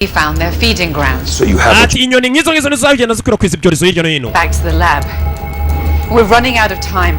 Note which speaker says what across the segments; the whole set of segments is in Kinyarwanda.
Speaker 1: We found their feeding grounds.
Speaker 2: So you have
Speaker 3: ati inyoni nk'izo nizo zagenda zikwirakwiza ibyorezo hirya no hino.
Speaker 1: Back to the lab. We're running out of time.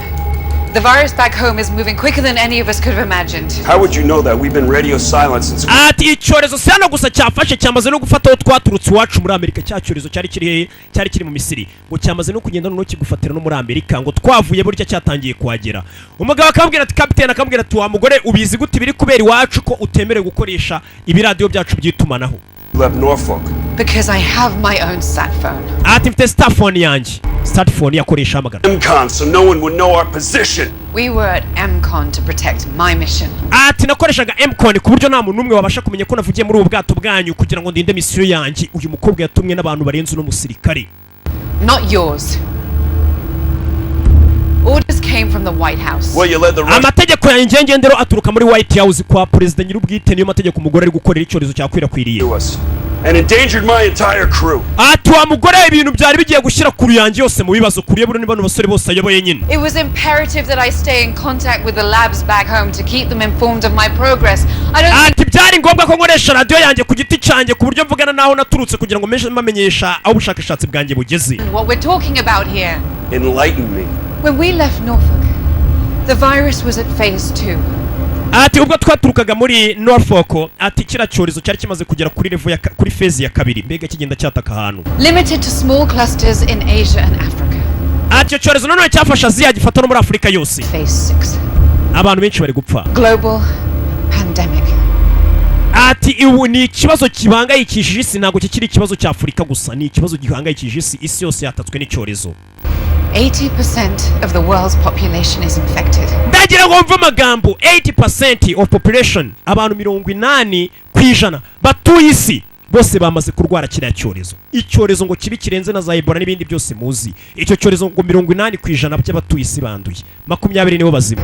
Speaker 1: The virus back home is moving quicker than any of us could have imagined.
Speaker 2: How would you know that? We've been radio silent since.
Speaker 3: ati icyorezo cyano gusa cyafashe cyamaze no gufata aho twaturutse iwacu muri Amerika. Cya cyorezo cyari kiri mu Misiri ngo cyamaze no kugenda no kigufatira no muri Amerika ngo twavuye burya cyatangiye kuhagera. Umugabo akambwira ati kapiteni akambwira ati wa mugore ubizi gute biri kubera iwacu ko utemerewe gukoresha ibiradiyo byacu by'itumanaho.
Speaker 2: Left Norfolk.
Speaker 1: Because I have my own sat phone.
Speaker 3: ati mfite star phone yanjye. Sat phone yakoresha amagana.
Speaker 2: MCON, so no one would know our position.
Speaker 1: We were at MCON to protect my mission.
Speaker 3: ati nakoreshaga MCON ku buryo nta muntu numwe wabasha kumenya ko navugiye muri ubu bwato bwanyu kugira ngo ndinde misiyo yanjye. Uyu mukobwa yatumwe n'abantu barenze no musirikare.
Speaker 1: Not yours. Orders came from the White House.
Speaker 2: Well, you led the
Speaker 3: amategeko yanjye ngendero aturuka muri White House kwa president nyirubwite niyo mategeko umugore ari gukorera icyorezo cyakwirakwiriye.
Speaker 2: And endangered my entire crew.
Speaker 3: ati wa mugore ibintu byari bigiye gushyira kuri yanjye yose mu bibazo kuriye buri n'abantu basore bose ayoboye nyine.
Speaker 1: It was imperative that I stay in contact with the labs back home to keep them informed of my progress.
Speaker 3: ati byari ngombwa ko nkoresha radio yanjye ku giti cyanjye ku buryo mvugana naho naturutse kugira ngo mbamenyesha aho ubushakashatsi bwanjye bugeze.
Speaker 1: What we're talking about here.
Speaker 2: Enlighten me.
Speaker 1: When we left Norfolk, the virus was at phase 2.
Speaker 3: ati ubwo twaturukaga muri Norfolk ati kira cyorezo cyari kimaze kugera kuri level kuri phase ya kabiri mbega kigenda cyataka ahantu.
Speaker 1: Limited to small clusters in Asia and Africa.
Speaker 3: ati cyorezo none cyafasha Aziya gifata no muri Afrika yose.
Speaker 1: Phase 6.
Speaker 3: abantu benshi bari gupfa.
Speaker 1: Global pandemic.
Speaker 3: ati ubu ni ikibazo kibangayikishije isi ntabwo kikiri ikibazo cya Afurika gusa ni ikibazo gihangayikishije isi yose yatatswe n'icyorezo.
Speaker 1: 80% of the world's population is infected.
Speaker 3: ndagira ngo mve amagambo 80% of population abantu 80% batuye isi bose bamaze kurwara kiriya cyorezo. Icyorezo ngo kibi kirenze na za Ebola n'ibindi byose muzi. Icyo cyorezo ngo 80% by'abatuye isi banduye 20 nibo bazima.